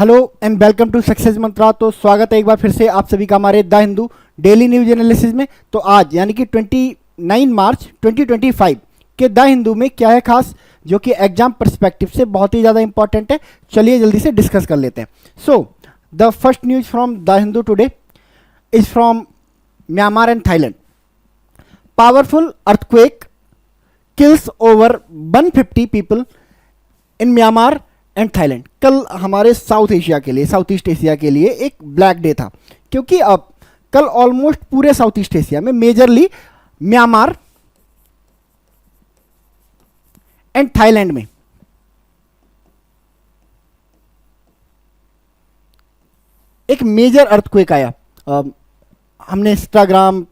Hello and welcome to success mantra. तो स्वागत है एक बार फिर से आप सभी का हमारे the Hindu daily news analysis में। तो आज यानी कि 29 मार्च 2025 के द हिंदू में क्या है खास, जो कि एग्जाम पर्सपेक्टिव से बहुत ही ज़्यादा इंपॉर्टेंट है। चलिए जल्दी से डिस्कस कर लेते हैं। So the first news from the Hindu today is from Myanmar and Thailand. Powerful earthquake kills over 150 people in Myanmar and Thailand. कल हमारे साउथ एशिया के लिए, साउथ ईस्ट एशिया के लिए एक ब्लैक डे था, क्योंकि अब कल ऑलमोस्ट पूरे साउथ ईस्ट एशिया में मेजरली म्यांमार एंड थाईलैंड में एक मेजर अर्थक्वेक आया। हमने इंस्टाग्राम,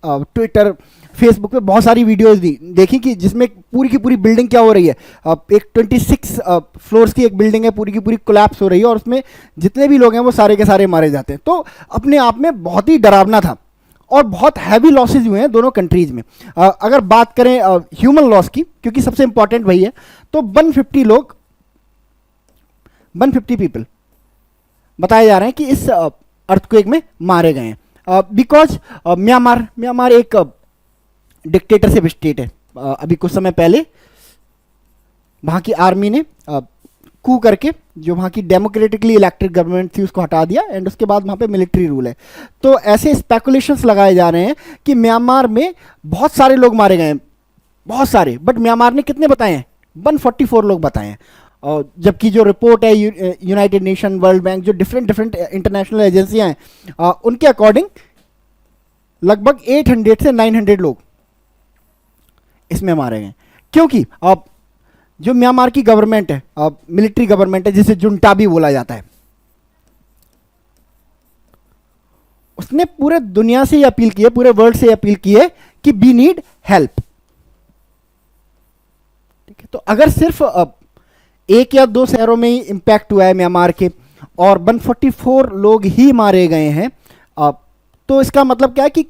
ट्विटर, फेसबुक पे बहुत सारी वीडियोस देखी कि जिसमें पूरी की पूरी बिल्डिंग क्या हो रही है। एक 26 फ्लोर्स की एक बिल्डिंग है, पूरी की पूरी कोलैप्स हो रही है और उसमें जितने भी लोग हैं वो सारे के सारे मारे जाते हैं। तो अपने आप में बहुत ही डरावना था और बहुत हैवी लॉसेज हुए हैं दोनों कंट्रीज में। अगर बात करें ह्यूमन लॉस की, क्योंकि सबसे इंपॉर्टेंट वही है, तो 150 पीपल बताए जा रहे हैं कि इस अर्थक्वेक में मारे गए हैं। बिकॉज म्यांमार एक डिक्टेटरशिप स्टेट है। अभी कुछ समय पहले वहाँ की आर्मी ने कू करके जो वहाँ की डेमोक्रेटिकली इलेक्टेड गवर्नमेंट थी उसको हटा दिया एंड उसके बाद वहाँ पे मिलिट्री रूल है। तो ऐसे स्पेकुलेशंस लगाए जा रहे हैं कि म्यांमार में बहुत सारे लोग मारे गए हैं, बहुत सारे, बट म्यांमार ने कितने बताए हैं? 144 लोग बताए हैं। और जबकि जो रिपोर्ट है यूनाइटेड नेशन, वर्ल्ड बैंक, जो डिफरेंट इंटरनेशनल एजेंसियां हैं, उनके अकॉर्डिंग लगभग 800 से 900 लोग इसमें मारे गए। क्योंकि अब जो म्यांमार की गवर्नमेंट है, मिलिट्री गवर्नमेंट है, जिसे जुंटा भी बोला जाता है, उसने पूरे दुनिया से ये अपील की है, पूरे वर्ल्ड से अपील की है कि वी नीड हेल्प। ठीक है, तो अगर सिर्फ एक या दो शहरों में ही इंपैक्ट हुआ है म्यांमार के और 144 लोग ही मारे गए हैं, तो इसका मतलब क्या है कि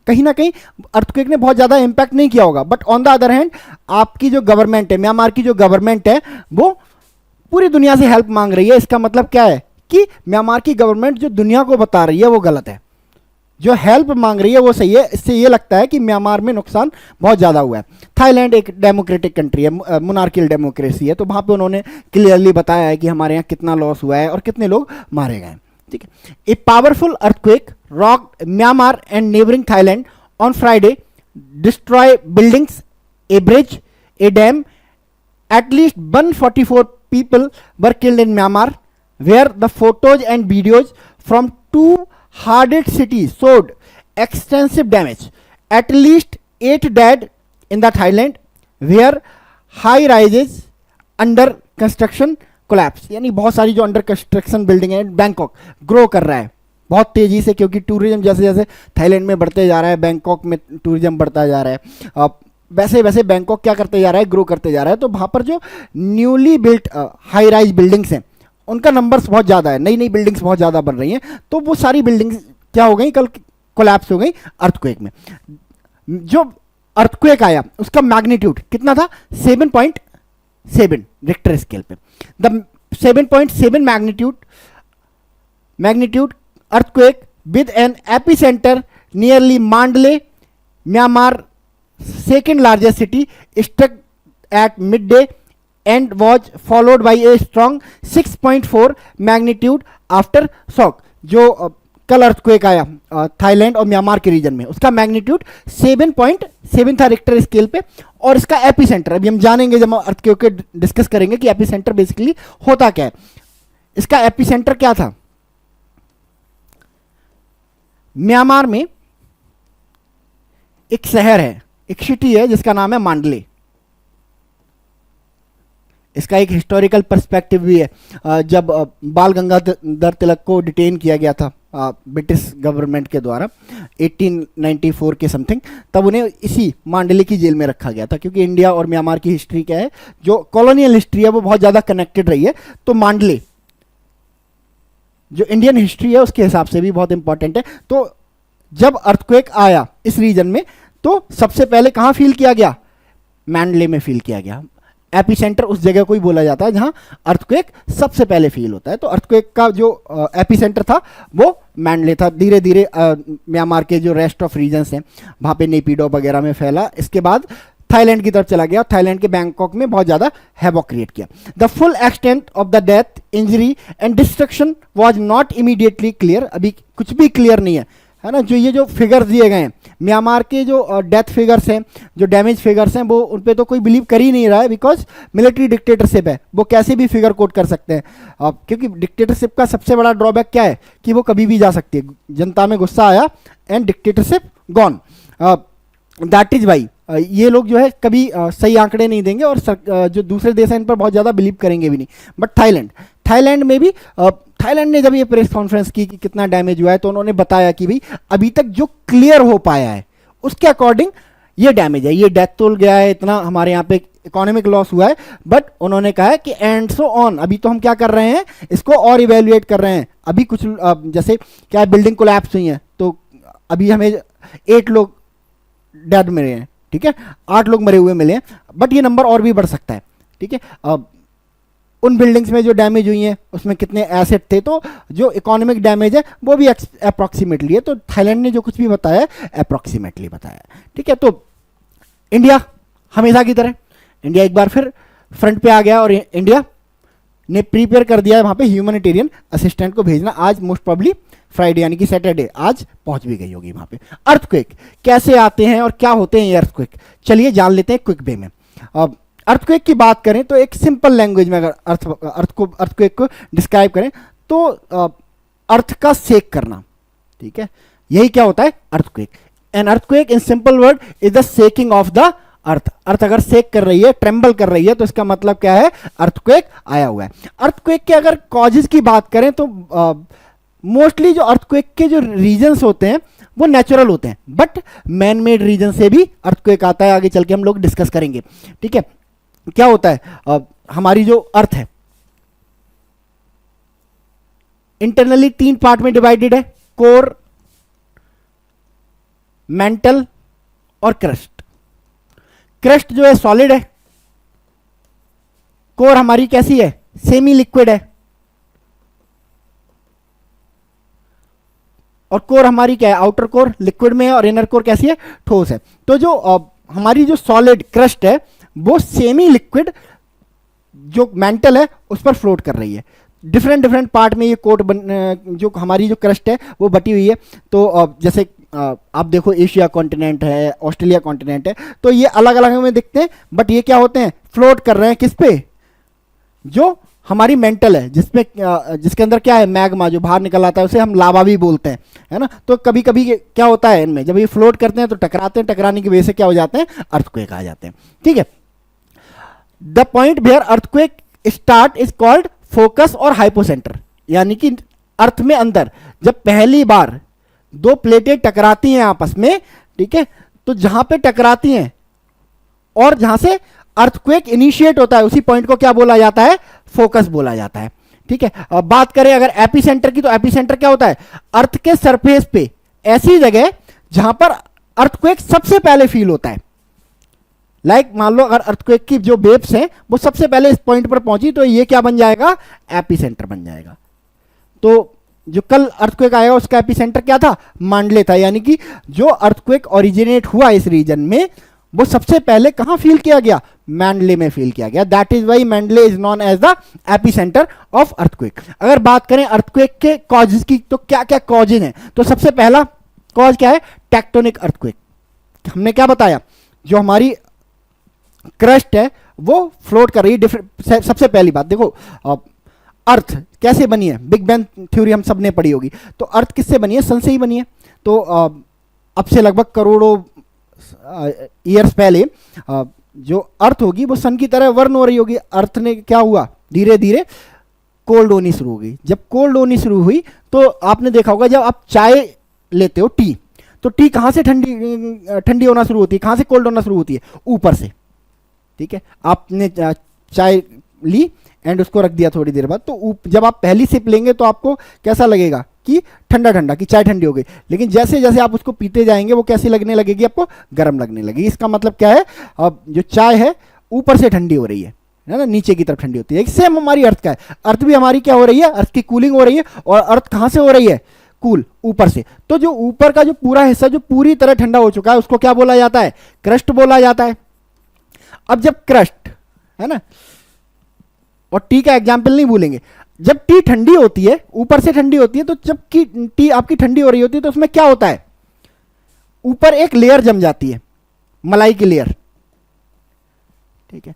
कहीं ना कहीं अर्थक्वेक ने बहुत ज़्यादा इंपैक्ट नहीं किया होगा। But on the other hand आपकी जो गवर्नमेंट है, म्यांमार की जो गवर्नमेंट है, वो पूरी दुनिया से हेल्प मांग रही है। इसका मतलब क्या है कि म्यांमार की गवर्नमेंट जो दुनिया को बता रही है वो गलत है, जो हेल्प मांग रही है वो सही है। इससे ये लगता है कि म्यांमार में नुकसान बहुत ज़्यादा हुआ है। थाईलैंड एक डेमोक्रेटिक कंट्री है, मोनार्कियल डेमोक्रेसी है, तो वहाँ पे उन्होंने क्लियरली बताया है कि हमारे यहाँ कितना लॉस हुआ है और कितने लोग मारे गए। ठीक है, a powerful earthquake rocked Myanmar and neighbouring Thailand on Friday, destroy buildings, A bridge, A dam. At least 144 people were killed in Myanmar, where the photos and videos from two hard-hit cities showed extensive damage. At least 8 dead in the Thailand, where high-rises under construction collapse. यानी बहुत सारी जो under construction building है, Bangkok grow कर रहा है बहुत तेज़ी से, क्योंकि टूरिज्म जैसे जैसे थाईलैंड में बढ़ते जा रहा है, बैंकॉक में टूरिज्म बढ़ता जा रहा है, वैसे वैसे बैंकॉक क्या करते जा रहा है, ग्रो करते जा रहा है। तो वहाँ पर जो newly built high rise buildings हैं उनका नंबर्स बहुत ज़्यादा है, नई नई बिल्डिंग्स बहुत ज़्यादा बन रही हैं। तो वो सारी बिल्डिंग्स क्या हो गई, कल कोलैप्स हो गई अर्थक्वेक में। जो अर्थक्वेक आया उसका मैग्नीट्यूड कितना था? 7.7 रिक्टर स्केल पे। The 7.7 magnitude earthquake with an epicentre nearly Mandalay, Myanmar second largest city, struck at midday and was followed by a strong 6.4 magnitude after shock. जो कल अर्थक्वेक आया थाईलैंड और म्यांमार के रीजन में, उसका मैग्नीट्यूड 7.7 था Richter scale पे। और इसका एपिसेंटर अभी हम जानेंगे जब हम अर्थक्वेक के डिस्कस करेंगे कि एपिसेंटर बेसिकली होता क्या है। इसका एपिसेंटर क्या था? म्यांमार में एक शहर है, एक सिटी है जिसका नाम है मांडले। इसका एक हिस्टोरिकल पर्सपेक्टिव भी है। जब बाल गंगाधर तिलक को डिटेन किया गया था ब्रिटिश गवर्नमेंट के द्वारा 1894 के समथिंग, तब उन्हें इसी मांडले की जेल में रखा गया था, क्योंकि इंडिया और म्यांमार की हिस्ट्री क्या है, जो कॉलोनियल हिस्ट्री है वो बहुत ज़्यादा कनेक्टेड रही है। तो मांडले जो इंडियन हिस्ट्री है उसके हिसाब से भी बहुत इंपॉर्टेंट है। तो जब अर्थक्वेक आया इस रीजन में, तो सबसे पहले कहाँ फील किया गया? मांडले में फील किया गया। एपिसेंटर उस जगह को ही बोला जाता है जहां अर्थक्वेक सबसे पहले फील होता है। तो अर्थक्वेक का जो एपिसेंटर था वो मैंडले था। धीरे धीरे म्यांमार के जो रेस्ट ऑफ रीजन्स हैं वहां पे नेपिडो वगैरह में फैला। इसके बाद थाईलैंड की तरफ चला गया और थाईलैंड के बैंकॉक में बहुत ज़्यादा हैवॉक क्रिएट किया। The full extent of the death, injury and destruction was not immediately clear. अभी कुछ भी क्लियर नहीं है ना। जो ये जो फिगर्स दिए गए हैं म्यांमार के, जो डेथ फिगर्स हैं, जो डैमेज फिगर्स हैं, वो उन पे तो कोई बिलीव कर ही नहीं रहा है, बिकॉज मिलिट्री डिक्टेटरशिप है। वो कैसे भी फिगर कोट कर सकते हैं क्योंकि डिक्टेटरशिप का सबसे बड़ा ड्रॉबैक क्या है कि वो कभी भी जा सकती है। जनता में गुस्सा आया and dictatorship gone. That is why ये लोग जो है कभी सही आंकड़े नहीं देंगे और जो दूसरे देश हैं इन पर बहुत ज़्यादा बिलीव करेंगे भी नहीं। बट थाईलैंड में भी थाईलैंड ने जब ये प्रेस कॉन्फ्रेंस की कि कितना डैमेज हुआ है तो उन्होंने बताया कि भाई अभी तक जो क्लियर हो पाया है उसके अकॉर्डिंग ये डैमेज है, ये डेथ तोल गया है, इतना हमारे यहाँ पे इकोनॉमिक लॉस हुआ है। बट उन्होंने कहा है कि एंड सो ऑन, अभी तो हम क्या कर रहे हैं, इसको और इवेल्युएट कर रहे हैं। अभी कुछ जैसे क्या बिल्डिंग कोलैप्स हुई है तो अभी हमें 8 लोग डेड मिले हैं, ठीक है, 8 लोग मरे हुए मिले हैं, बट ये नंबर और भी बढ़ सकता है, ठीक है। उन बिल्डिंग्स में जो डैमेज हुई हैं उसमें कितने एसेट थे, तो जो इकोनॉमिक डैमेज है वो भी अप्रॉक्सीमेटली है। तो थाईलैंड ने जो कुछ भी बताया है अप्रॉक्सीमेटली बताया है, ठीक है। तो इंडिया हमेशा की तरह इंडिया एक बार फिर फ्रंट पे आ गया और इंडिया ने प्रिपेयर कर दिया है वहाँ पे ह्यूमैनिटेरियन असिस्टेंट को भेजना। आज मोस्ट प्रॉब्ली फ्राइडे यानी कि सैटरडे आज पहुंच भी गई होगी वहाँ पे। अर्थक्वेक कैसे आते हैं और क्या होते हैं ये अर्थक्वेक, चलिए जान लेते हैं क्विक वे में। अर्थक्वेक की बात करें तो एक सिंपल लैंग्वेज में अगर अर्थक्वेक को डिस्क्राइब करें तो अर्थ का सेक करना, ठीक है, यही क्या होता है earthquake. An earthquake in simple word is the shaking of the earth. Earth अगर सेक कर रही है, ट्रेम्बल कर रही है, तो इसका मतलब क्या है, अर्थक्वेक आया हुआ है। अर्थक्वेक के अगर कॉजेज की बात करें तो मोस्टली जो अर्थक्वेक के जो रीजन्स होते हैं वो नेचुरल होते हैं, बट मैन मेड रीजन से भी अर्थक्वेक आता है। आगे चल के हम लोग डिस्कस करेंगे, ठीक है। क्या होता है, हमारी जो अर्थ है इंटरनली 3 पार्ट में डिवाइडेड है, कोर, मेंटल और क्रस्ट। क्रस्ट जो है सॉलिड है, कोर हमारी कैसी है, सेमी लिक्विड है, और कोर हमारी क्या है, आउटर कोर लिक्विड में है और इनर कोर कैसी है, ठोस है। तो जो हमारी जो सॉलिड क्रस्ट है वो सेमी लिक्विड जो मेंटल है उस पर फ्लोट कर रही है। डिफरेंट पार्ट में ये कोट जो हमारी जो क्रस्ट है वो बटी हुई है। तो जैसे आप देखो एशिया कॉन्टिनेंट है, ऑस्ट्रेलिया कॉन्टिनेंट है, तो ये अलग अलग में दिखते हैं, बट ये क्या होते हैं, फ्लोट कर रहे हैं किस पे, जो हमारी मेंटल है, जिसमें जिसके अंदर क्या है, मैग्मा जो बाहर निकल आता है उसे हम लावा भी बोलते हैं, है ना। तो कभी कभी क्या होता है इनमें, जब ये फ्लोट करते हैं तो टकराते हैं, टकराने की वजह से क्या हो जाते हैं, अर्थक्वेक आ जाते हैं, ठीक है। The point where earthquake start is called focus और हाइपोसेंटर, यानी कि अर्थ में अंदर जब पहली बार 2 प्लेटें टकराती हैं आपस में, ठीक है, तो जहां पे टकराती हैं और जहां से अर्थक्वेक इनिशिएट होता है उसी पॉइंट को क्या बोला जाता है, फोकस बोला जाता है, ठीक है। अब बात करें अगर एपिसेंटर की, तो एपिसेंटर क्या होता है, अर्थ के सरफेस पे ऐसी जगह जहां पर अर्थक्वेक सबसे पहले फील होता है। लाइक मान लो अगर अर्थक्वेक की जो वेव्स हैं वो सबसे पहले इस पॉइंट पर पहुंची तो ये क्या बन जाएगा, एपिसेंटर बन जाएगा। तो जो कल अर्थक्वेक आएगा उसका एपिसेंटर क्या था, मांडले था, यानी कि जो अर्थक्वेक ओरिजिनेट हुआ इस रीजन में वो सबसे पहले कहां फील किया गया, मैंडले में फील किया गया। That is why Mandalay is known as the epicentre of earthquake. अगर बात करें अर्थक्वेक के कॉजेज की तो क्या क्या कॉजेज हैं, तो सबसे पहला कॉज क्या है, टेक्टोनिक अर्थक्वेक। हमने क्या बताया, जो हमारी क्रस्ट है वो फ्लोट कर रही है। सबसे पहली बात देखो, अर्थ कैसे बनी है, बिग बैंग थ्योरी हम सब ने पढ़ी होगी, तो अर्थ किससे बनी है, सन से ही बनी है। तो अब से लगभग करोड़ों ईयर्स पहले जो अर्थ होगी वो सन की तरह वर्न हो रही होगी। अर्थ ने क्या हुआ, धीरे धीरे कोल्ड होनी शुरू हो गई। जब कोल्ड होनी शुरू हुई तो आपने देखा होगा, जब आप चाय लेते हो, टी, तो टी कहाँ से ठंडी होना शुरू होती है, कहाँ से कोल्ड होना शुरू होती है, ऊपर से, ठीक है। आपने चाय ली एंड उसको रख दिया थोड़ी देर बाद, तो जब आप पहली सिप लेंगे तो आपको कैसा लगेगा कि ठंडा ठंडा, कि चाय ठंडी हो गई। लेकिन जैसे जैसे आप उसको पीते जाएंगे वो कैसी लगने लगेगी, आपको गर्म लगने लगेगी। इसका मतलब क्या है, अब जो चाय है ऊपर से ठंडी हो रही है, है ना, नीचे की तरफ ठंडी होती है। सेम हमारी अर्थ का है, अर्थ भी हमारी क्या हो रही है, अर्थ की कूलिंग हो रही है, और अर्थ कहाँ से हो रही है, कूल, ऊपर से। तो जो ऊपर का जो पूरा हिस्सा जो पूरी तरह ठंडा हो चुका है उसको क्या बोला जाता है, क्रस्ट बोला जाता है। अब जब क्रस्ट, है ना, और टी का एग्जाम्पल नहीं भूलेंगे, जब टी ठंडी होती है, ऊपर से ठंडी होती है, तो जब की टी आपकी ठंडी हो रही होती है तो उसमें क्या होता है, ऊपर एक लेयर जम जाती है, मलाई की लेयर, ठीक है।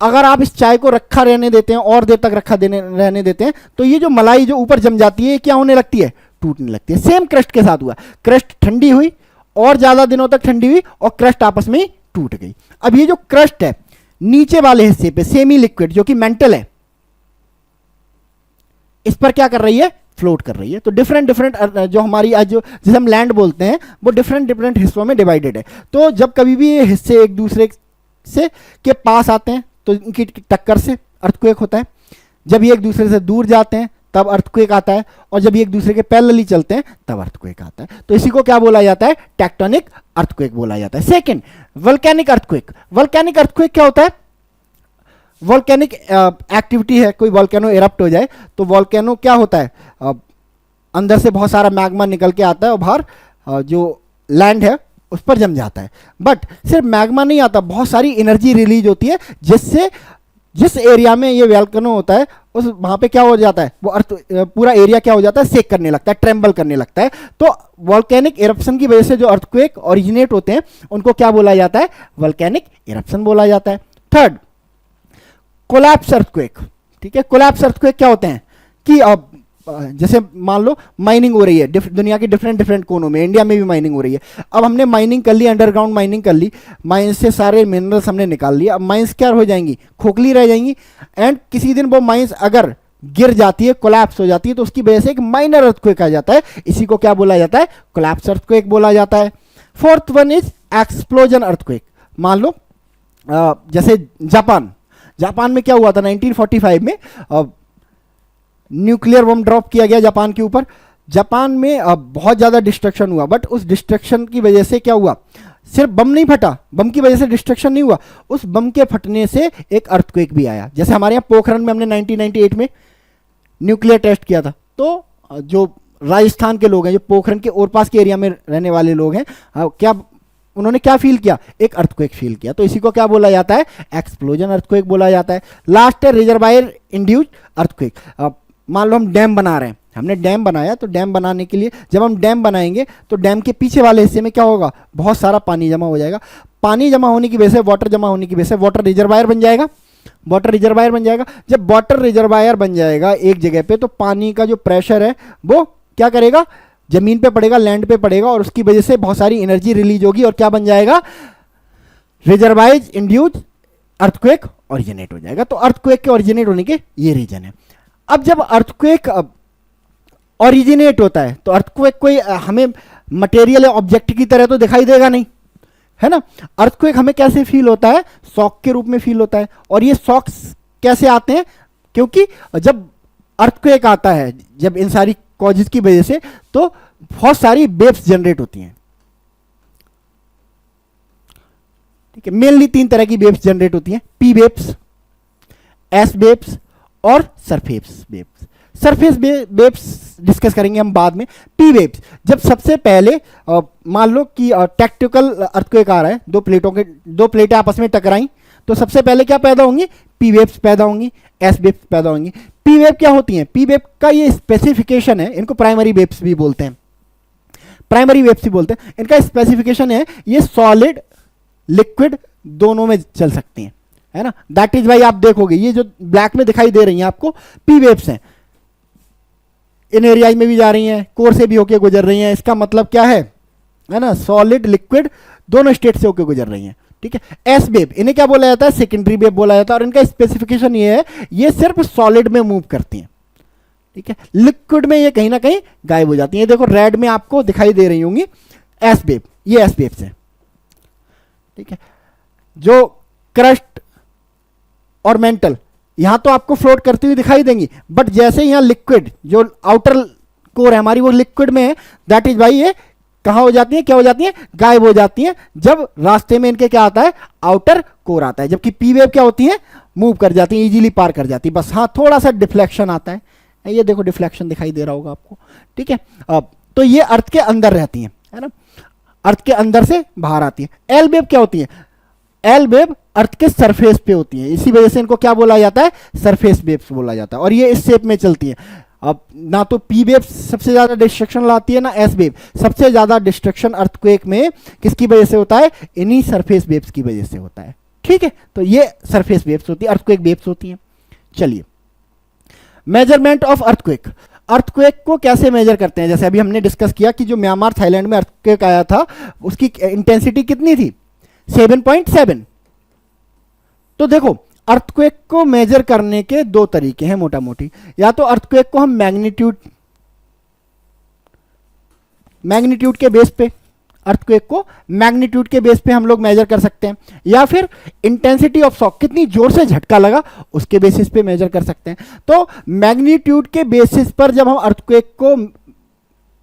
अगर आप इस चाय को रखा रहने देते हैं और देर तक रहने देते हैं तो ये जो मलाई जो ऊपर जम जाती है क्या होने लगती है, टूटने लगती है। सेम क्रस्ट के साथ हुआ, क्रस्ट ठंडी हुई और ज्यादा दिनों तक ठंडी हुई और क्रस्ट आपस में टूट गई। अब ये जो क्रस्ट है नीचे वाले हिस्से पे सेमी लिक्विड जो कि मेंटल है, इस पर क्या कर रही है, फ्लोट कर रही है। तो डिफरेंट डिफरेंट जो हमारी आज जो जिसे हम लैंड बोलते हैं वो डिफरेंट डिफरेंट हिस्सों में डिवाइडेड है। तो जब कभी भी ये हिस्से एक दूसरे से के पास आते हैं तो इनकी टक्कर से अर्थक्वेक होता है। जब ये एक दूसरे से दूर जाते हैं तब अर्थक्वेक आता है, और जब ये एक दूसरे के पैरेलली चलते हैं तब अर्थक्वेक आता है। तो इसी को क्या बोला जाता है, टेक्टोनिक अर्थक्वेक बोला जाता है। Second, volcanic earthquake. Volcanic earthquake क्या होता है, वोल्केनिक एक्टिविटी है, कोई वोल्केनो इरप्ट हो जाए तो वोल्केनो क्या होता है, अंदर से बहुत सारा मैग्मा निकल के आता है और बाहर जो लैंड है उस पर जम जाता है। बट सिर्फ मैग्मा नहीं आता, बहुत सारी एनर्जी रिलीज होती है जिससे जिस एरिया में ये वोल्केनो होता है उस वहां पे क्या हो जाता है, वो अर्थ पूरा एरिया क्या हो जाता है, शेक करने लगता है, ट्रेम्बल करने लगता है। तो वोल्केनिक इरप्शन की वजह से जो अर्थक्वेक ओरिजिनेट होते हैं उनको क्या बोला जाता है, वोल्केनिक इरप्शन बोला जाता है। Third, collapse earthquake. ठीक है, कोलैप्स अर्थक्वेक क्या होते हैं कि अब जैसे मान लो माइनिंग हो रही है दुनिया के डिफरेंट डिफरेंट कोनों में, इंडिया में भी माइनिंग हो रही है। अब हमने माइनिंग कर ली, अंडरग्राउंड माइनिंग कर ली, माइंस से सारे मिनरल्स हमने निकाल लिए। अब माइंस क्या हो जाएंगी, खोखली रह जाएंगी, एंड किसी दिन वो माइंस अगर गिर जाती है, कोलैप्स हो जाती है, तो उसकी वजह से एक माइनर अर्थक्वेक आ जाता है। इसी को क्या बोला जाता है, कोलैप्स अर्थक्वेक बोला जाता है। Fourth one is explosion earthquake. मान लो जैसे जापान में क्या हुआ था 1945 में, न्यूक्लियर बम ड्रॉप किया गया जापान के ऊपर। जापान में बहुत ज़्यादा डिस्ट्रक्शन हुआ, बट उस डिस्ट्रक्शन की वजह से क्या हुआ, सिर्फ बम नहीं फटा, बम की वजह से डिस्ट्रक्शन नहीं हुआ, उस बम के फटने से एक अर्थक्वेक भी आया। जैसे हमारे यहाँ पोखरण में हमने 1998 में न्यूक्लियर टेस्ट किया था, तो जो राजस्थान के लोग हैं, जो पोखरण के और पास के एरिया में रहने वाले लोग हैं, क्या उन्होंने क्या फील किया, एक अर्थक्वेक फील किया। तो इसी को क्या बोला जाता है, एक्सप्लोजन अर्थक्वेक बोला जाता है। लास्ट है रिजर्वायर इंड्यूस्ड अर्थक्वेक। मान लो हम डैम बना रहे हैं, हमने डैम बनाया, तो डैम बनाने के लिए जब हम डैम बनाएंगे तो डैम के पीछे वाले हिस्से में क्या होगा, बहुत सारा पानी जमा हो जाएगा। पानी जमा होने की वजह से, वाटर जमा होने की वजह से वाटर रिजर्वायर बन जाएगा। वाटर रिजर्वायर बन जाएगा, जब वाटर रिजर्वायर बन जाएगा एक जगह पे, तो पानी का जो प्रेशर है वो क्या करेगा, जमीन पे पड़ेगा, लैंड पे पड़ेगा, और उसकी वजह से बहुत सारी एनर्जी रिलीज होगी और क्या बन जाएगा, रिजर्वायर इंड्यूस्ड अर्थक्वेक ओरिजिनेट हो जाएगा। तो अर्थक्वेक के ओरिजिनेट होने के ये रीजन है। अब जब अर्थक्वेक ओरिजिनेट होता है तो अर्थक्वेक कोई हमें मटेरियल या ऑब्जेक्ट की तरह तो दिखाई देगा नहीं, है ना। अर्थक्वेक हमें कैसे फील होता है, शॉक के रूप में फील होता है। और ये शॉक्स कैसे आते हैं, क्योंकि जब अर्थक्वेक आता है, जब इन सारी कॉजेज की वजह से, तो बहुत सारी वेव्स जनरेट होती हैं। ठीक है, मेनली 3 तरह की वेव्स जनरेट होती हैं, पी वेव्स, एस वेव्स और surface waves. Surface waves discuss करेंगे हम बाद में। पी वेव्स, जब सबसे पहले मान लो कि टेक्टोनिकल अर्थक्वेक आ रहा है, दो प्लेटें आपस में टकराई, तो सबसे पहले क्या पैदा होंगी, पी वेव्स पैदा होंगी, एस वेव्स पैदा होंगी। पी वेव क्या होती हैं, पी वेव का ये स्पेसिफिकेशन है, इनको प्राइमरी वेव्स भी बोलते हैं, प्राइमरी वेव्स भी बोलते हैं। इनका स्पेसिफिकेशन है ये सॉलिड लिक्विड दोनों में चल सकती हैं, है ना। दैट इज वाई आप देखोगे ये जो ब्लैक में दिखाई दे रही हैं आपको, पी वेव्स हैं, इन एरियाज में भी जा रही हैं, कोर से भी होके गुजर रही हैं। इसका मतलब क्या है ना, सॉलिड लिक्विड दोनों स्टेट से होके गुजर रही हैं। ठीक है, एस वेव, इन्हें क्या बोला जाता है, सेकेंडरी वेव बोला जाता है। और इनका स्पेसिफिकेशन ये है, ये सिर्फ सॉलिड में मूव करती हैं। ठीक है, लिक्विड में ये कहीं ना कहीं गायब हो जाती हैं। देखो रेड में आपको दिखाई दे रही होंगी एस वेव, ये एस वेव्स हैं। ठीक है, जो क्रस्ट और मेंटल यहां तो आपको फ्लोट करती हुई दिखाई देंगी, बट जैसे यहां लिक्विड जो आउटर कोर है हमारी वो लिक्विड में है, दैट इज वाई ये कहां हो जाती है, क्या हो जाती है, गायब हो जाती है। जब रास्ते में इनके क्या आता है, आउटर कोर आता है। जबकि पी वेव क्या होती है, मूव कर जाती हैं, इजीली पार कर जाती है। बस हाँ थोड़ा सा डिफ्लेक्शन आता है, ये देखो डिफ्लेक्शन दिखाई दे रहा होगा आपको, ठीक है। तो ये अर्थ के अंदर रहती हैं, है ना, अर्थ के अंदर से बाहर आती है। एल वेव क्या होती है? एल वेव अर्थ के सरफेस पे होती है, इसी वजह से इनको क्या बोला जाता है? सरफेस वेव्स बोला जाता है। और ये इस शेप में चलती है। अब ना तो पी वेव सबसे ज्यादा डिस्ट्रक्शन लाती है ना एस वेव। सबसे ज्यादा डिस्ट्रक्शन अर्थक्वेक में किसकी वजह से होता है? इन्हीं सरफेस वेव्स की वजह से होता है, ठीक है। तो ये सरफेस वेव्स होती है, अर्थक्वेक वेव्स होती हैं। चलिए, मेजरमेंट ऑफ अर्थक्वेक। अर्थक्वेक को कैसे मेजर करते हैं? जैसे अभी हमने डिस्कस किया कि जो म्यांमार थाईलैंड में अर्थक्वेक आया था उसकी इंटेंसिटी कितनी थी? 7.7। तो देखो अर्थक्वेक को मेजर करने के दो तरीके हैं मोटा मोटी। या तो अर्थक्वेक को हम मैग्नीट्यूड के बेस पे, अर्थक्वेक को मैग्नीट्यूड के बेस पे हम लोग मेजर कर सकते हैं, या फिर इंटेंसिटी ऑफ शॉक, कितनी जोर से झटका लगा उसके बेसिस पे मेजर कर सकते हैं। तो मैग्नीट्यूड के बेसिस पर जब हम अर्थक्वेक को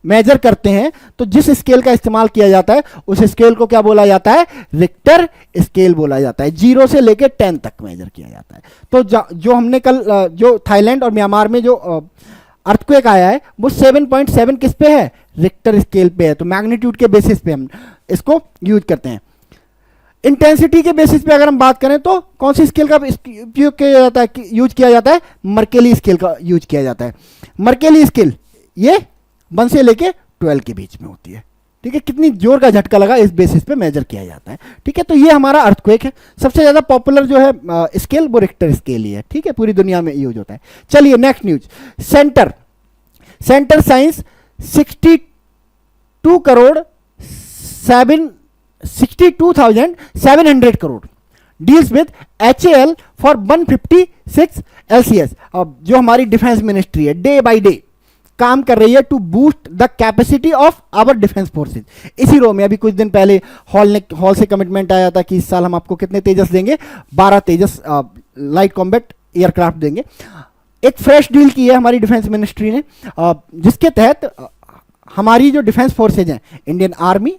मेजर करते हैं तो जिस स्केल का इस्तेमाल किया जाता है उस स्केल को क्या बोला जाता है? रिक्टर स्केल बोला जाता है। 0 से लेकर 10 तक मेजर किया जाता है। तो जो हमने कल जो थाईलैंड और म्यांमार में जो अर्थक्वेक आया है वो 7.7 किस पे है? रिक्टर स्केल पे है। तो मैग्नीट्यूड के बेसिस पे हम इसको यूज करते हैं। इंटेंसिटी के बेसिस पे अगर हम बात करें तो कौन सी स्केल का उपयोग किया जाता है? यूज किया जाता है मर्केली स्केल का यूज किया जाता है। मर्केली स्केल ये 1 से लेके 12 के बीच में होती है, ठीक है। कितनी जोर का झटका लगा इस बेसिस पे मेजर किया जाता है, ठीक है। तो ये हमारा अर्थक्वेक है। सबसे ज्यादा पॉपुलर जो है स्केल वो रिक्टर स्केल ही है, ठीक है, पूरी दुनिया में यूज होता है। चलिए next news. Centre signs 62,700 crore deals with HAL for 156 LCS। अब जो हमारी डिफेंस मिनिस्ट्री है डे बाय डे काम कर रही है to boost the capacity of our defence forces. इसी रो में अभी कुछ दिन पहले हॉल से कमिटमेंट आया था कि इस साल हम आपको कितने तेजस देंगे? 12 तेजस लाइट कॉम्बैट एयरक्राफ्ट देंगे। एक फ्रेश डील की है हमारी डिफेंस मिनिस्ट्री ने, जिसके तहत हमारी जो डिफेंस फोर्सेज हैं, इंडियन आर्मी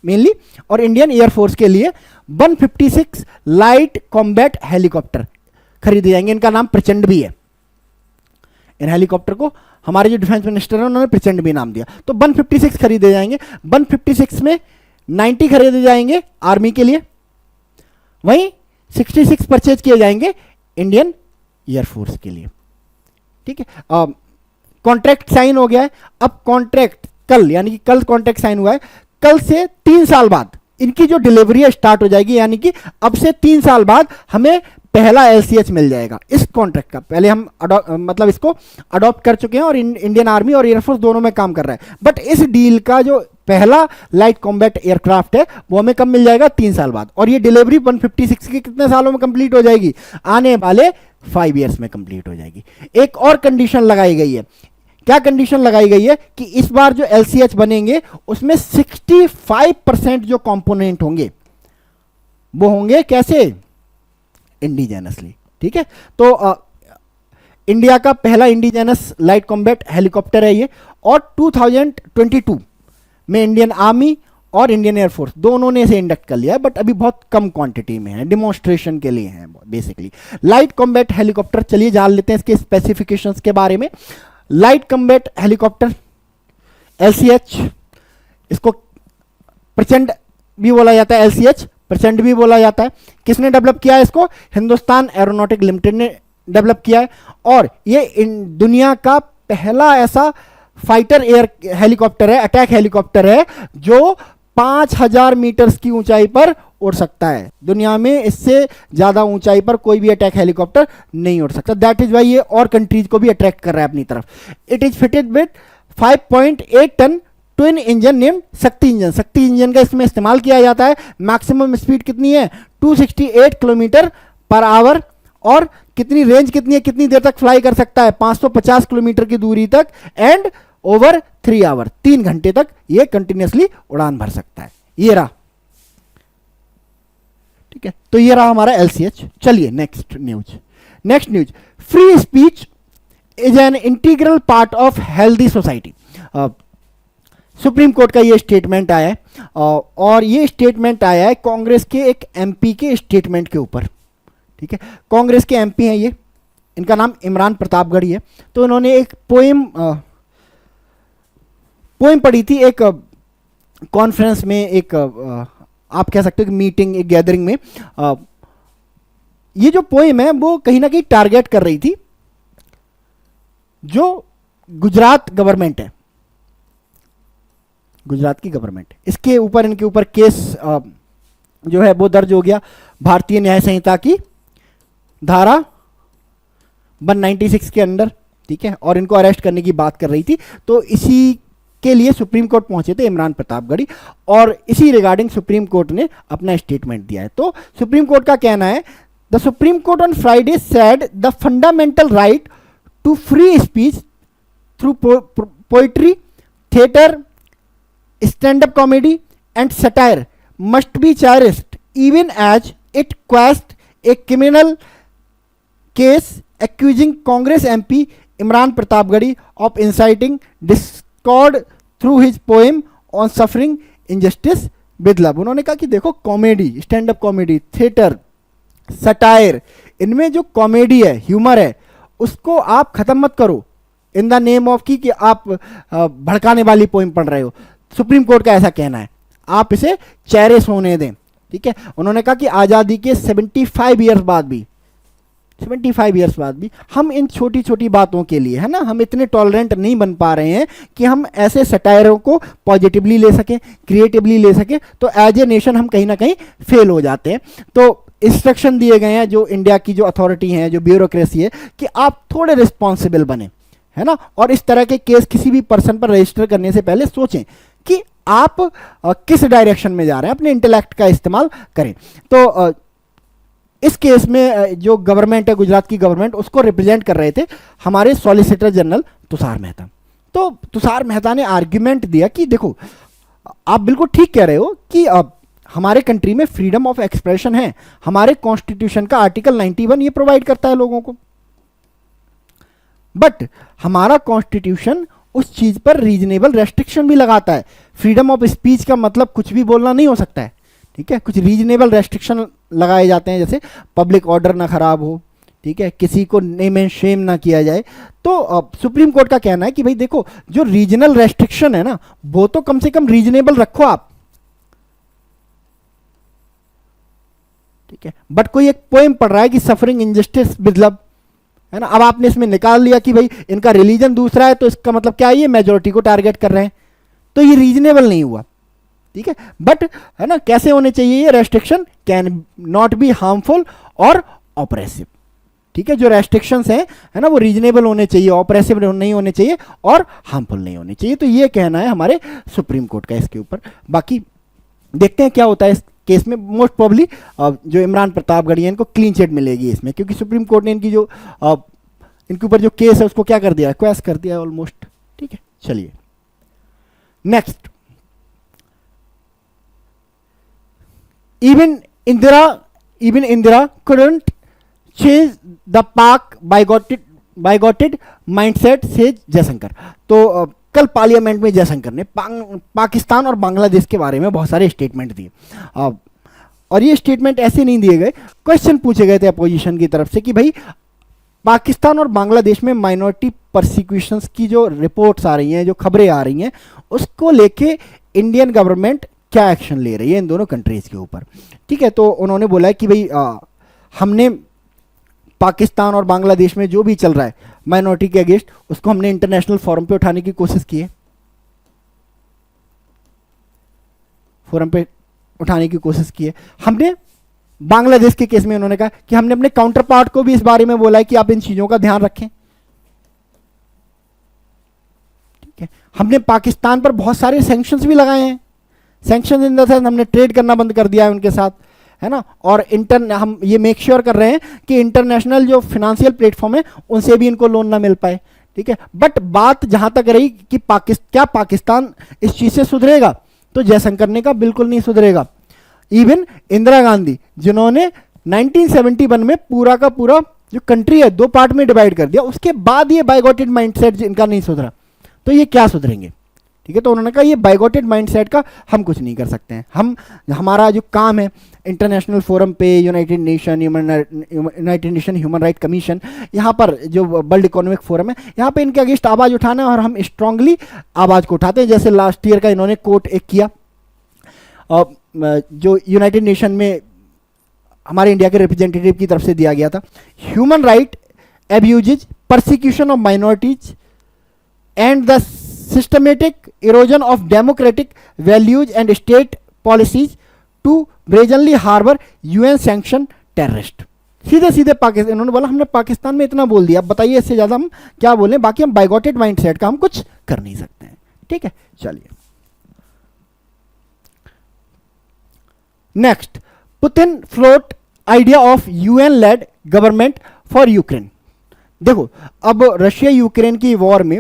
मेनली और इंडियन एयरफोर्स के लिए 156 लाइट कॉम्बैट हेलीकॉप्टर खरीदे जाएंगे। इनका नाम प्रचंड भी है। इन हेलीकॉप्टर को हमारे जो डिफेंस मिनिस्टर हैं उन्होंने प्रचंड भी नाम दिया। तो 156 खरीदे जाएंगे। 156 में 90 खरीदे जाएंगे आर्मी के लिए, वहीं 66 परचेज किए जाएंगे इंडियन एयरफोर्स के लिए, ठीक है। कॉन्ट्रैक्ट साइन हो गया है। अब कॉन्ट्रैक्ट कल, यानी कि कल कॉन्ट्रैक्ट साइन हुआ है, कल से 3 साल बाद इनकी जो डिलीवरी स्टार्ट हो जाएगी। यानी कि अब से 3 साल बाद हमें पहला LCH मिल जाएगा इस कॉन्ट्रैक्ट का। पहले हम मतलब इसको अडॉप्ट कर चुके हैं और इंडियन आर्मी और एयरफोर्स दोनों में काम कर रहा है। बट इस डील का जो पहला लाइट कॉम्बैट एयरक्राफ्ट है वो हमें कब मिल जाएगा? 3 साल बाद। और ये डिलीवरी 156 के कितने सालों में कंप्लीट हो जाएगी? आने वाले 5 ईयर्स में कंप्लीट हो जाएगी। एक और कंडीशन लगाई गई है। क्या कंडीशन लगाई गई है? कि इस बार जो LCH बनेंगे उसमें 65% जो कंपोनेंट होंगे वो होंगे कैसे? इंडिजेनसली, ठीक है। तो इंडिया का पहला इंडिजेनस लाइट कॉम्बैट हेलीकॉप्टर है ये। और 2022 में इंडियन आर्मी और इंडियन एयरफोर्स दोनों ने इसे इंडक्ट कर लिया है, बट अभी बहुत कम क्वांटिटी में है, डिमॉन्स्ट्रेशन के लिए है बेसिकली। लाइट कॉम्बैट हेलीकॉप्टर, चलिए जान लेते हैं इसके स्पेसिफिकेशंस के बारे में। लाइट कॉम्बैट हेलीकॉप्टर LCH, इसको प्रचंड भी बोला जाता है, LCH प्रचंड भी बोला जाता है। किसने डेवलप किया है इसको? हिंदुस्तान एरोनॉटिक लिमिटेड ने डेवलप किया है। और ये दुनिया का पहला ऐसा फाइटर एयर हेलीकॉप्टर है, अटैक हेलीकॉप्टर है, जो 5000 मीटर्स की ऊंचाई पर उड़ सकता है। दुनिया में इससे ज्यादा ऊंचाई पर कोई भी अटैक हेलीकॉप्टर नहीं उड़ सकता। दैट इज वाई ये और कंट्रीज को भी अट्रैक्ट कर रहा है अपनी तरफ। It is fitted with 5.8 tonne twin engine named Shakti engine. Shakti engine का इसमें इस्तेमाल किया जाता है। मैक्सिमम स्पीड कितनी है? 268 किलोमीटर पर आवर। और कितनी रेंज कितनी है? कितनी देर तक फ्लाई कर सकता है? 550 किलोमीटर की दूरी तक एंड ओवर 3 आवर, 3 घंटे तक ये कंटिन्यूसली उड़ान भर सकता है। ये रहा, ठीक है। तो ये रहा हमारा LCH। चलिए next news. Free speech is an integral part of healthy society. Supreme court का ये स्टेटमेंट आया है और ये स्टेटमेंट आया है कांग्रेस के एक MP के स्टेटमेंट के ऊपर, ठीक है, कांग्रेस के एमपी हैं ये, इनका नाम इमरान प्रतापगढ़ी है। तो इन्होंने एक पोएम पढ़ी थी एक कॉन्फ्रेंस में, एक आप कह सकते हो कि मीटिंग, एक गैदरिंग में। ये जो पोएम है वो कहीं ना कहीं टारगेट कर रही थी जो गुजरात गवर्नमेंट है, गुजरात की गवर्नमेंट। इसके ऊपर, इनके ऊपर केस जो है वो दर्ज हो गया भारतीय न्याय संहिता की धारा 196 के अंडर, ठीक है, और इनको अरेस्ट करने की बात कर रही थी। तो इसी के लिए सुप्रीम कोर्ट पहुंचे थे इमरान प्रतापगढ़ी, और इसी रिगार्डिंग सुप्रीम कोर्ट ने अपना स्टेटमेंट दिया है। तो सुप्रीम कोर्ट का कहना है, the Supreme Court on Friday said the fundamental right to free speech through poetry, theatre, stand-up comedy and satire must be cherished even as it quashed a criminal case accusing Congress MP Imran Pratapgarhi of inciting discord through his poem on suffering injustice with love। उन्होंने कहा कि देखो, comedy, stand up comedy, theatre, satire, इनमें जो comedy है, humour है, उसको आप खत्म मत करो इन द नेम ऑफ कि आप भड़काने वाली पोएम पढ़ रहे हो। सुप्रीम कोर्ट का ऐसा कहना है, आप इसे चेरिश होने दें, ठीक है। उन्होंने कहा कि आज़ादी के 75 ईयर्स बाद भी, 75 ईयर्स बाद भी हम इन छोटी छोटी बातों के लिए, है ना, हम इतने टॉलरेंट नहीं बन पा रहे हैं कि हम ऐसे सटायरों को पॉजिटिवली ले सकें, क्रिएटिवली ले सकें। तो एज ए नेशन हम कहीं ना कहीं फेल हो जाते हैं। तो इंस्ट्रक्शन दिए गए हैं जो इंडिया की जो अथॉरिटी है, जो ब्यूरोक्रेसी है, कि आप थोड़े रिस्पॉन्सिबल बने, है ना, और इस तरह के केस किसी भी पर्सन पर रजिस्टर करने से पहले सोचें कि आप किस डायरेक्शन में जा रहे हैं, अपने इंटेलेक्ट का इस्तेमाल करें। तो इस केस में जो गवर्नमेंट है, गुजरात की गवर्नमेंट, उसको रिप्रेजेंट कर रहे थे हमारे सॉलिसिटर जनरल तुषार मेहता। तो तुषार मेहता ने आर्ग्यूमेंट दिया कि देखो, आप बिल्कुल ठीक कह रहे हो कि हमारे कंट्री में फ्रीडम ऑफ एक्सप्रेशन है, हमारे कॉन्स्टिट्यूशन का आर्टिकल 91 ये प्रोवाइड करता है लोगों को, बट हमारा कॉन्स्टिट्यूशन उस चीज पर रीजनेबल रेस्ट्रिक्शन भी लगाता है। फ्रीडम ऑफ स्पीच का मतलब कुछ भी बोलना नहीं हो सकता है, ठीक है, कुछ रीजनेबल रेस्ट्रिक्शन लगाए जाते हैं, जैसे पब्लिक ऑर्डर ना खराब हो, ठीक है, किसी को नेम एंड शेम ना किया जाए। तो सुप्रीम कोर्ट का कहना है कि भाई देखो, जो रीजनल रेस्ट्रिक्शन है ना, वो तो कम से कम रीजनेबल रखो आप, ठीक है। बट कोई एक पोएम पढ़ रहा है कि सफरिंग इंजस्टिस विद लव, है ना, अब आपने इसमें निकाल लिया कि भाई इनका रिलीजन दूसरा है, तो इसका मतलब क्या है, ये मेजोरिटी को टारगेट कर रहे हैं, तो ये रीजनेबल नहीं हुआ, ठीक है। बट है ना, कैसे होने चाहिए ये restriction, can not be harmful और ऑपरेसिव, ठीक है। जो रेस्ट्रिक्शंस हैं, है ना, वो रीजनेबल होने चाहिए, ऑपरेसिव नहीं होने चाहिए और हार्मफुल नहीं होने चाहिए। तो ये कहना है हमारे सुप्रीम कोर्ट का इसके ऊपर। बाकी देखते हैं क्या होता है इस केस में। मोस्ट प्रॉब्ली जो इमरान प्रतापगढ़ी है, इनको क्लीन चिट मिलेगी इसमें, क्योंकि सुप्रीम कोर्ट ने इनकी जो इनके ऊपर जो केस है उसको क्या कर दिया है, क्वेश कर दिया है ऑलमोस्ट, ठीक है। चलिए next, even Indira couldn't change the Pak bigoted mindset, says Jaishankar. तो कल पार्लियामेंट में जयशंकर ने पाकिस्तान और बांग्लादेश के बारे में बहुत सारे स्टेटमेंट दिए, और ये स्टेटमेंट ऐसे नहीं दिए गए, क्वेश्चन पूछे गए थे अपोजिशन की तरफ से कि भाई पाकिस्तान और बांग्लादेश में माइनॉरिटी परसिक्यूशंस की जो रिपोर्ट्स आ रही हैं, जो खबरें आ रही हैं, उसको लेके इंडियन गवर्नमेंट क्या एक्शन ले रही है इन दोनों कंट्रीज के ऊपर, ठीक है। तो उन्होंने बोला है कि भाई हमने पाकिस्तान और बांग्लादेश में जो भी चल रहा है माइनॉरिटी के अगेंस्ट, उसको हमने इंटरनेशनल फोरम पे उठाने की कोशिश की है, फोरम पे उठाने की कोशिश की है हमने। बांग्लादेश के केस में उन्होंने कहा कि हमने अपने काउंटर पार्ट को भी इस बारे में बोला है कि आप इन चीजों का ध्यान रखें, ठीक है। हमने पाकिस्तान पर बहुत सारे सैंक्शंस भी लगाए हैं, सैंक्शन इन द सेंस हमने ट्रेड करना बंद कर दिया है उनके साथ, है ना, और हम ये मेक श्योर कर रहे हैं कि इंटरनेशनल जो फिनेंशियल प्लेटफॉर्म है उनसे भी इनको लोन ना मिल पाए, ठीक है। बट बात जहां तक रही कि क्या पाकिस्तान इस चीज से सुधरेगा, तो जयशंकर ने कहा बिल्कुल नहीं सुधरेगा। इवन इंदिरा गांधी, जिन्होंने 1971 में पूरा का पूरा जो कंट्री है दो पार्ट में डिवाइड कर दिया, उसके बाद ये बाइगॉटेड माइंडसेट इनका नहीं सुधरा, तो ये क्या सुधरेंगे, ठीक है। तो उन्होंने कहा ये बाइगोटेड माइंडसेट का हम कुछ नहीं कर सकते हैं। हम हमारा जो काम है इंटरनेशनल फोरम पे, United nation human right commission, यहाँ पर जो वर्ल्ड इकोनॉमिक फोरम है, यहाँ पे इनके अगेंस्ट आवाज़ उठाना है और हम स्ट्रांगली आवाज़ को उठाते हैं। जैसे लास्ट ईयर का इन्होंने कोट एक किया, जो यूनाइटेड नेशन में हमारे इंडिया के रिप्रेजेंटेटिव की तरफ से दिया गया था, human right abuses, persecution of minorities and the systematic erosion of democratic values and state policies to brazenly harbour UN sanction terrorist. सीधे सीधे पाकिस्तान, इन्होंने बोला हमने पाकिस्तान में इतना बोल दिया, अब बताइए इससे ज़्यादा हम क्या बोलें, बाकी हम बाइगोटेड माइंडसेट का हम कुछ कर नहीं सकते हैं। ठीक है, चलिए next, Putin float idea of UN lead government for Ukraine. देखो अब रशिया यूक्रेन की वॉर में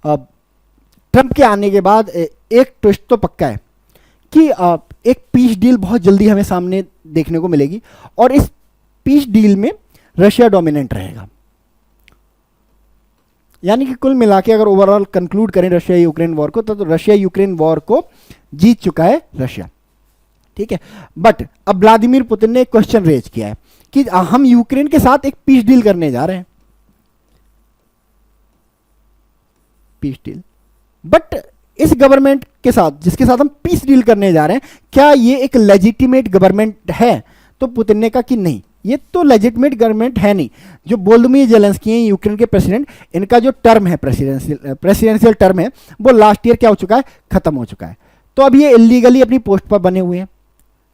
ट्रंप के आने के बाद एक ट्विस्ट तो पक्का है कि एक पीस डील बहुत जल्दी हमें सामने देखने को मिलेगी और इस पीस डील में रशिया डोमिनेंट रहेगा। यानी कि कुल मिला के अगर ओवरऑल कंक्लूड करें रशिया यूक्रेन वॉर को, तो रशिया यूक्रेन वॉर को जीत चुका है रशिया। ठीक है, बट अब व्लादिमीर पुतिन ने एक क्वेश्चन रेज किया है कि हम यूक्रेन के साथ एक पीस डील करने जा रहे हैं, पीस डील, बट इस गवर्नमेंट के साथ जिसके साथ हम पीस डील करने जा रहे हैं, क्या ये एक लेजिटिमेट गवर्नमेंट है? तो पुतिन ने कहा कि नहीं, ये तो लेजिटिमेट गवर्नमेंट है नहीं। जो वोलोदिमीर जेलेंस्की हैं यूक्रेन के प्रेसिडेंट, इनका जो टर्म है प्रेसिडेंशियल टर्म है, वो लास्ट ईयर क्या हो चुका है, खत्म हो चुका है। तो अब ये इलीगली अपनी पोस्ट पर बने हुए हैं,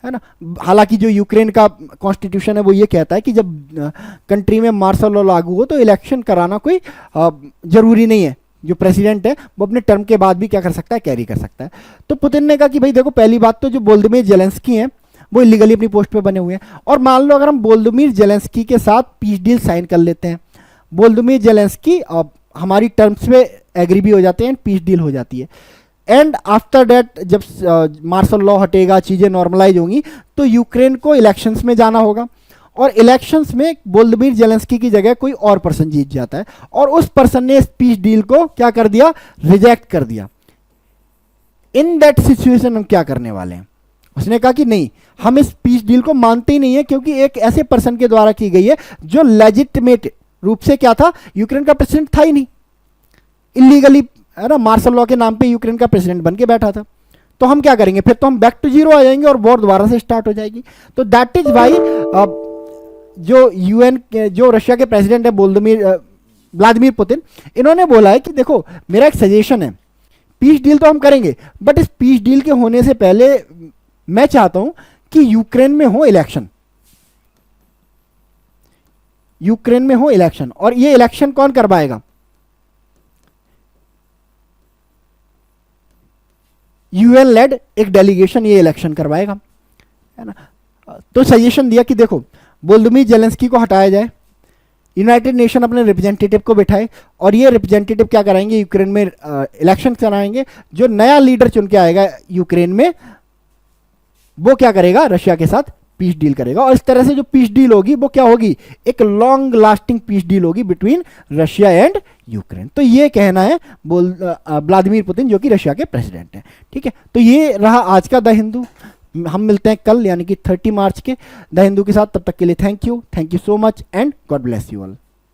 है ना। हालांकि जो यूक्रेन का कॉन्स्टिट्यूशन है वो ये कहता है कि जब कंट्री में मार्शल लॉ लागू हो तो इलेक्शन कराना कोई जरूरी नहीं है, जो प्रेसिडेंट है वो अपने टर्म के बाद भी क्या कर सकता है, कैरी कर सकता है। तो पुतिन ने कहा कि भाई देखो, पहली बात तो जो वोलोदिमीर जेलेंस्की हैं वो इलीगली अपनी पोस्ट पे बने हुए हैं, और मान लो अगर हम वोलोदिमीर जेलेंस्की के साथ पीस डील साइन कर लेते हैं, वोलोदिमीर जेलेंस्की हमारी टर्म्स पे एग्री भी हो जाते हैं, पीस डील हो जाती है, एंड आफ्टर डेट जब मार्शल लॉ हटेगा, चीज़ें नॉर्मलाइज होंगी, तो यूक्रेन को इलेक्शंस में जाना होगा, और इलेक्शंस में वोलोदिमीर जेलेंस्की की जगह कोई और पर्सन जीत जाता है, और उस पर्सन ने इस पीस डील को क्या कर दिया, रिजेक्ट कर दिया। इन दैट सिचुएशन हम क्या करने वाले हैं? उसने कहा कि नहीं, हम इस पीस डील को मानते ही नहीं है, क्योंकि एक ऐसे पर्सन के द्वारा की गई है जो लेजिटिमेट रूप से क्या था, यूक्रेन का प्रेसिडेंट था ही नहीं, इलीगली, है ना, मार्शल लॉ के नाम पे यूक्रेन का प्रेसिडेंट बन के बैठा था। तो हम क्या करेंगे, फिर तो हम बैक टू जीरो आ जाएंगे और वॉर दोबारा से स्टार्ट हो जाएगी। तो दैट इज वाई जो यूएन जो रशिया के प्रेसिडेंट है व्लादिमीर पुतिन, इन्होंने बोला है कि देखो मेरा एक सजेशन है, पीस डील तो हम करेंगे, बट इस पीस डील के होने से पहले मैं चाहता हूं कि यूक्रेन में हो इलेक्शन, यूक्रेन में हो इलेक्शन, और ये इलेक्शन कौन करवाएगा, यूएन लेड एक डेलीगेशन ये इलेक्शन करवाएगा, है ना। तो सजेशन दिया कि देखो वोलोदिमीर जेलेंस्की को हटाया जाए, यूनाइटेड नेशन अपने रिप्रेजेंटेटिव को बिठाए, और ये रिप्रेजेंटेटिव क्या कराएंगे, यूक्रेन में इलेक्शन कराएंगे, जो नया लीडर चुन के आएगा यूक्रेन में वो क्या करेगा, रशिया के साथ पीस डील करेगा, और इस तरह से जो पीस डील होगी वो क्या होगी, एक लॉन्ग लास्टिंग पीस डील होगी बिटवीन रशिया एंड यूक्रेन। तो ये कहना है व्लादिमीर पुतिन, जो कि रशिया के प्रेसिडेंट हैं। ठीक है, तो ये रहा आज का द हिंदू। हम मिलते हैं कल यानी कि 30 मार्च के द हिंदू के साथ। तब तक के लिए thank you so much and God bless you all.